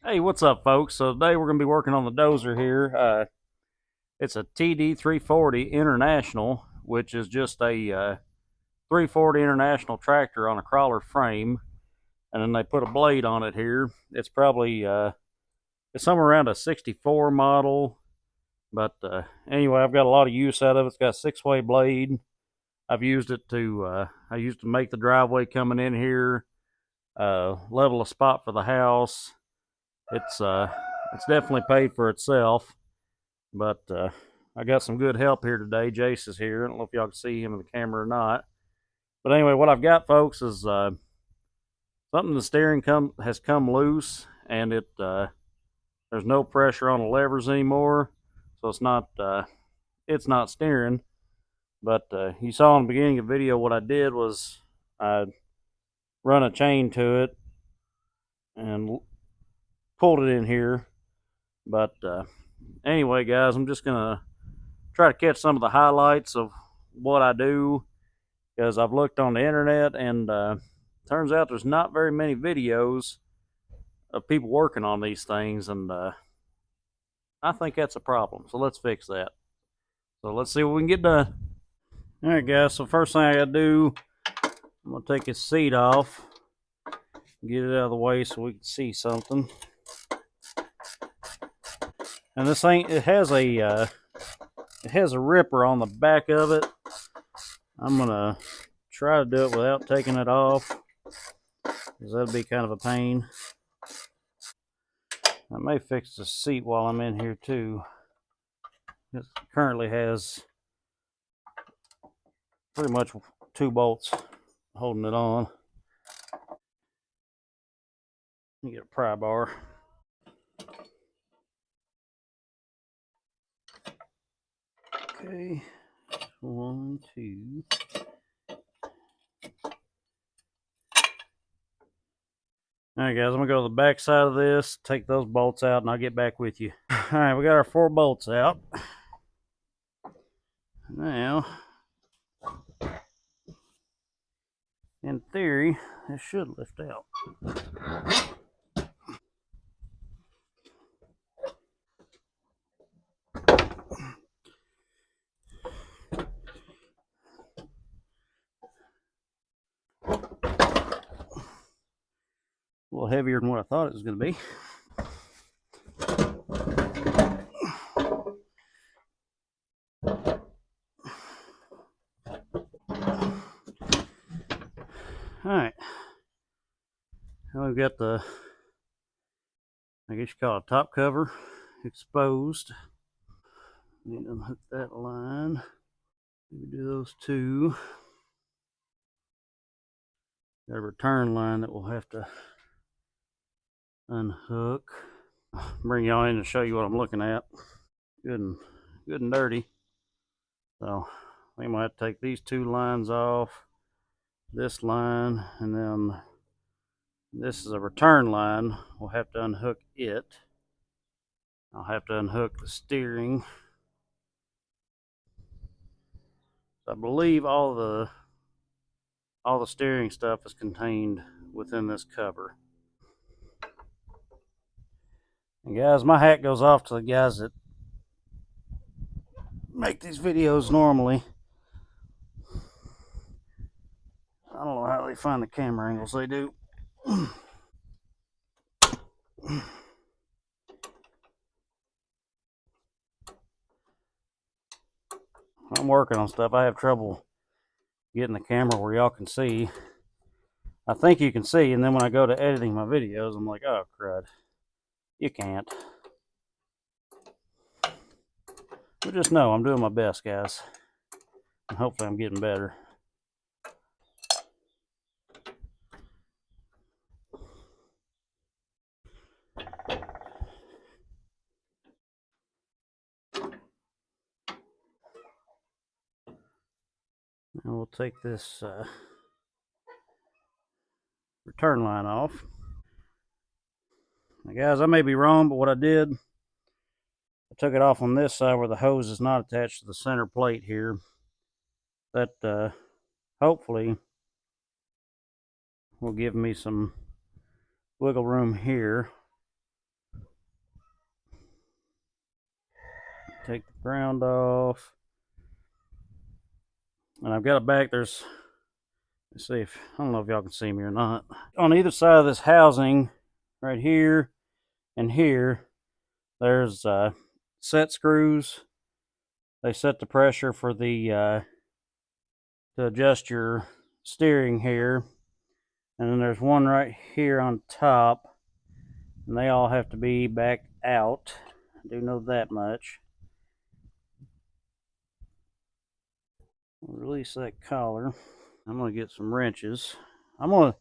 Hey, what's up, folks? So today we're going to be working on the dozer here. It's a TD340 International, which is just a 340 International tractor on a crawler frame, and then they put a blade on it here. It's probably it's somewhere around a '64 model, but anyway, I've got a lot of use out of it. It's got a six-way blade. I've used it to I used to make the driveway coming in here, level a spot for the house. It's definitely paid for itself. But I got some good help here today. Jace is here. I don't know if y'all can see him in the camera or not. But anyway, what I've got, folks, is something the steering has come loose, and there's no pressure on the levers anymore, so it's not steering. But you saw in the beginning of the video what I did was I run a chain to it and pulled it in here. But anyway, guys, I'm just gonna try to catch some of the highlights of what I do, because I've looked on the internet, and turns out there's not very many videos of people working on these things, and I think that's a problem. So let's fix that. So let's see what we can get done. All right, guys. So first thing I got to do, I'm gonna take this seat off, get it out of the way so we can see something. And this thing, it has a ripper on the back of it. I'm gonna try to do it without taking it off, because that'd be kind of a pain. I may fix the seat while I'm in here too. It currently has pretty much two bolts holding it on. You get a pry bar. Okay, one, two. All right, guys, I'm gonna go to the back side of this, take those bolts out, and I'll get back with you. All right, we got our four bolts out. Now, in theory, this should lift out. A little heavier than what I thought it was gonna be. All right, now we've got the, I guess you call it a top cover, exposed. Need to unhook that line. Maybe do those two. Got a return line that we'll have to unhook. Bring y'all in to show you what I'm looking at. Good and dirty. So I think I might have to take these two lines off, this line, and then this is a return line. We'll have to unhook it. I'll have to unhook the steering. I believe all the steering stuff is contained within this cover. And guys, my hat goes off to the guys that make these videos normally. I don't know how they find the camera angles they do. I'm working on stuff. I have trouble getting the camera where y'all can see. I think you can see, and then when I go to editing my videos, I'm like, oh crud, you can't. But just know I'm doing my best, guys, and hopefully I'm getting better. Now we'll take this return line off. Now guys, I may be wrong, but what I did, I took it off on this side where the hose is not attached to the center plate here. That hopefully will give me some wiggle room here. ground off. And I've got it back. Let's see if, I don't know if y'all can see me or not. On either side of this housing, right here and here, there's set screws. They set the pressure for the to adjust your steering here. And then there's one right here on top, and they all have to be back out. I do know that much. Release that collar. I'm gonna get some wrenches. I'm gonna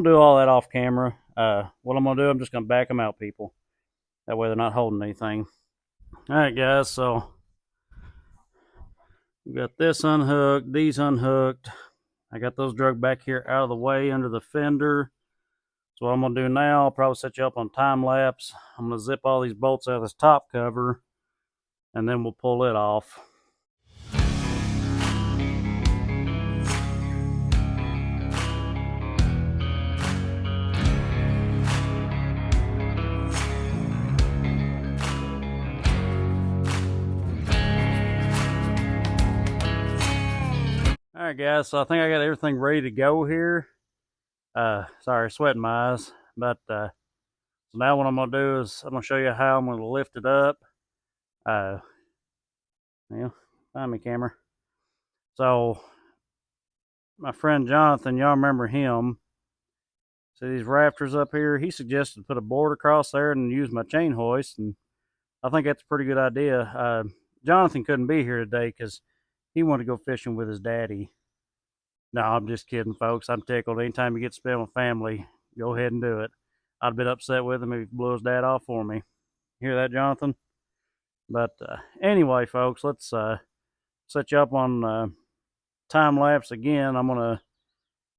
do all that off camera. What I'm gonna do, I'm just gonna back them out, people. That way they're not holding anything. All right, guys. So we got this unhooked, these unhooked. I got those drug back here out of the way under the fender. So what I'm gonna do now, I'll probably set you up on time lapse. I'm gonna zip all these bolts out of this top cover, and then we'll pull it off. All right, guys. So I think I got everything ready to go here. Sorry, sweating my eyes. But so now what I'm gonna do is I'm gonna show you how I'm gonna lift it up. Yeah, find me, camera. So my friend Jonathan, y'all remember him? See these rafters up here? He suggested to put a board across there and use my chain hoist, and I think that's a pretty good idea. Jonathan couldn't be here today because he wanted to go fishing with his daddy. No, I'm just kidding, folks. I'm tickled. Anytime you get to spend with family, go ahead and do it. I'd have been upset with him if he blew his dad off for me. Hear that, Jonathan? But anyway, folks, let's set you up on time lapse again. I'm gonna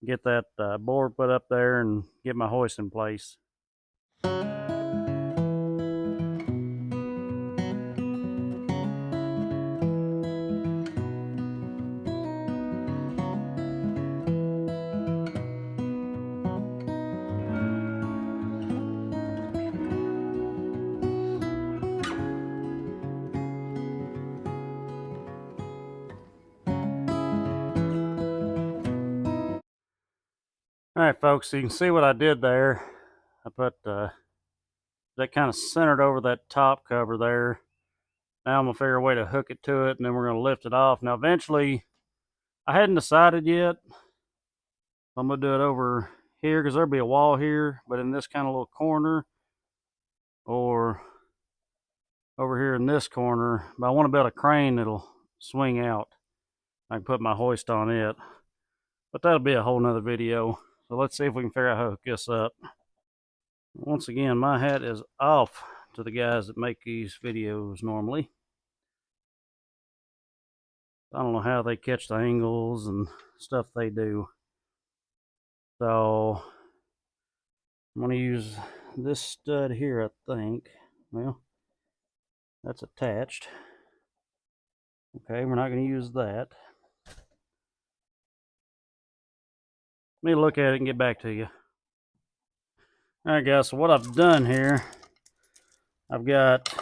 get that board put up there and get my hoist in place. All right, folks, so you can see what I did there. I put that kind of centered over that top cover there. Now I'm gonna figure a way to hook it to it, and then we're gonna lift it off. Now eventually, I hadn't decided yet. I'm gonna do it over here because there'll be a wall here, but in this kind of little corner, or over here in this corner. But I want to build a crane that'll swing out. I can put my hoist on it, but that'll be a whole nother video. So let's see if we can figure out how to hook this up. Once again, my hat is off to the guys that make these videos normally. I don't know how they catch the angles and stuff they do. So I'm going to use this stud here, I think. Well, that's attached. Okay, we're not going to use that. Let me look at it and get back to you. Alright guys, so what I've done here, I've got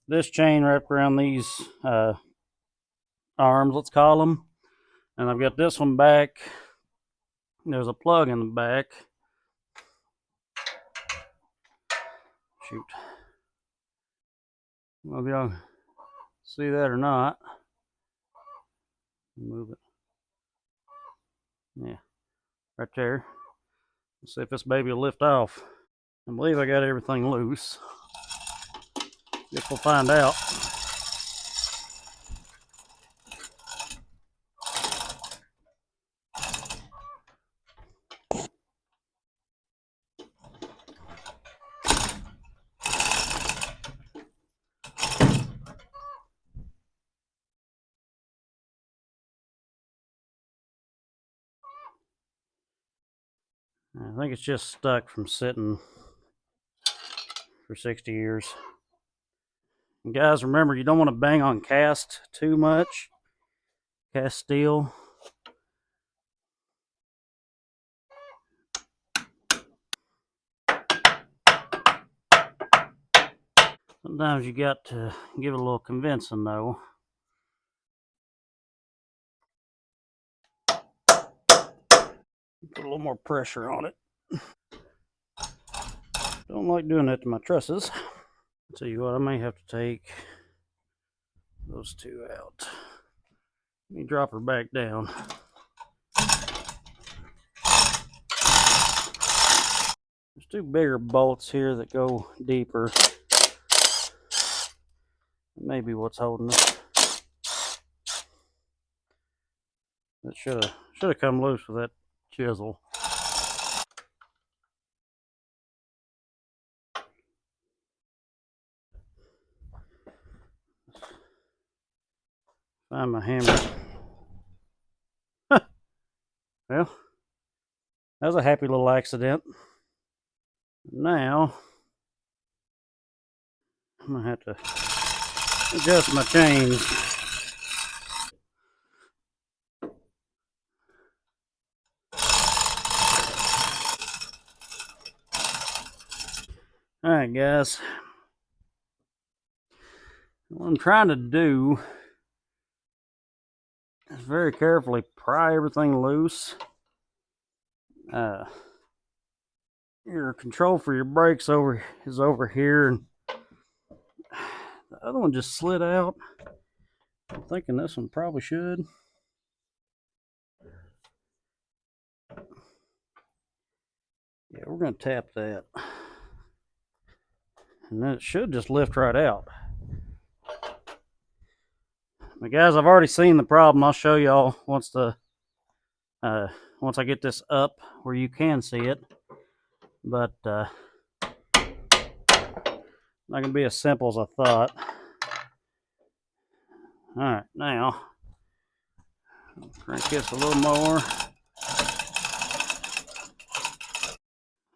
this chain wrapped around these arms, let's call them. And I've got this one back. There's a plug in the back. Shoot. I don't know if y'all see that or not. Move it. Yeah, right there. Let's see if this baby will lift off. I believe I got everything loose. Guess we'll find out. I think it's just stuck from sitting for 60 years. And guys, remember, you don't want to bang on cast too much. Cast steel. Sometimes you got to give it a little convincing though. Put a little more pressure on it. Don't like doing that to my trusses. I'll tell you what, I may have to take those two out. Let me drop her back down. There's two bigger bolts here that go deeper. Maybe what's holding it. That should have come loose with that chisel. Find my hammer. Well, that was a happy little accident. Now I'm gonna have to adjust my chains. Alright guys, what I'm trying to do is very carefully pry everything loose. Your control for your brakes is over here, and the other one just slid out. I'm thinking this one probably should. Yeah, we're gonna tap that, and then it should just lift right out. But guys, I've already seen the problem. I'll show y'all once I get this up where you can see it. But not gonna be as simple as I thought. All right, now crank this a little more.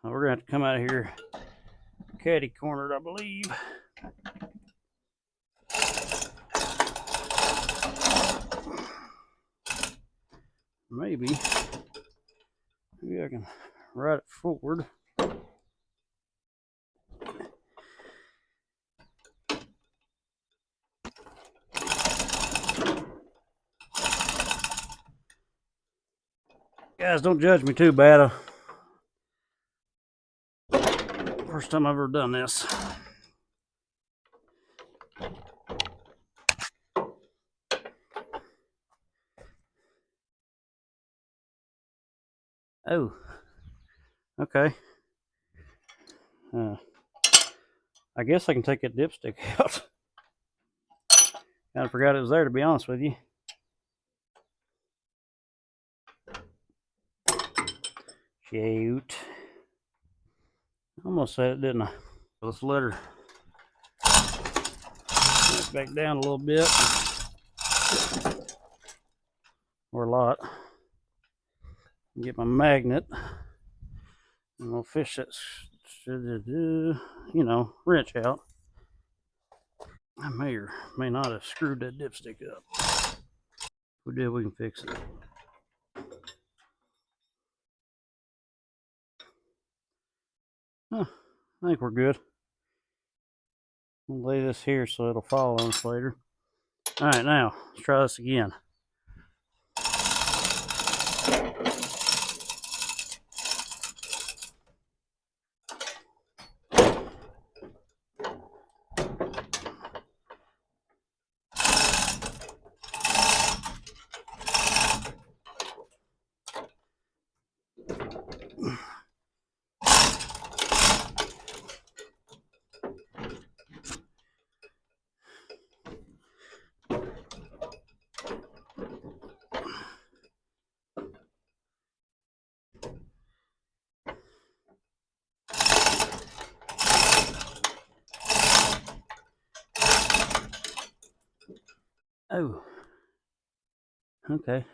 We're gonna have to come out of here catty cornered, I believe. Maybe I can ride it forward. Guys, don't judge me too bad. First time I've ever done this. Oh, okay. I guess I can take that dipstick out. Kind of forgot it was there, to be honest with you. Shoot. Almost said it, didn't I? Let's let her back down a little bit. Or a lot. Get my magnet. And we'll fish that, wrench out. I may or may not have screwed that dipstick up. If we did, we can fix it. Huh, I think we're good. We'll lay this here so it'll fall on us later. All right, now let's try this again. Oh, okay.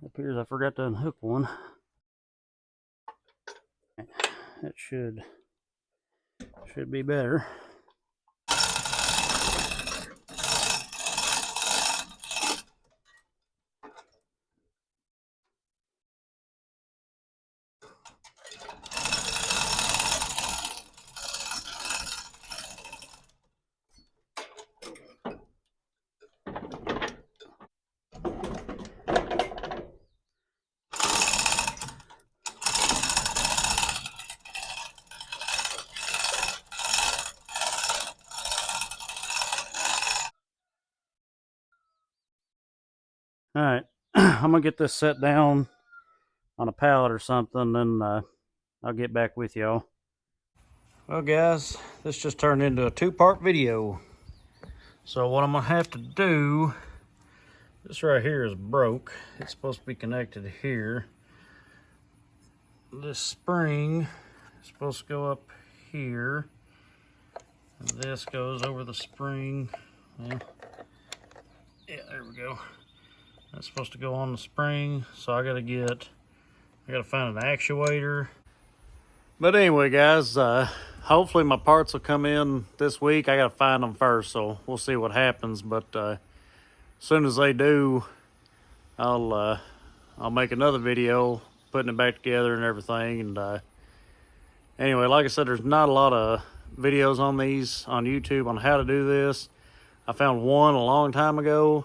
It appears I forgot to unhook one. That should be better. All right, I'm gonna get this set down on a pallet or something, then I'll get back with y'all. Well, guys, this just turned into a two-part video. So what I'm gonna have to do, this right here is broke. It's supposed to be connected here. This spring is supposed to go up here. And this goes over the spring. Well, yeah, there we go. That's supposed to go on the spring. So I gotta find an actuator. But anyway, guys, hopefully my parts will come in this week. I gotta find them first, so we'll see what happens. But as soon as they do, I'll make another video putting it back together and everything. And anyway, like I said, there's not a lot of videos on these on YouTube on how to do this. I found one a long time ago,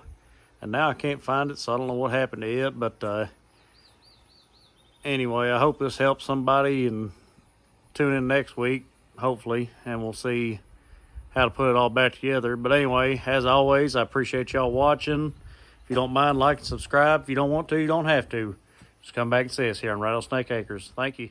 and now I can't find it, so I don't know what happened to it. But anyway, I hope this helps somebody, and tune in next week, hopefully, and we'll see how to put it all back together. But anyway, as always, I appreciate y'all watching. If you don't mind, like and subscribe. If you don't want to, you don't have to. Just come back and see us here on Rattlesnake Acres. Thank you.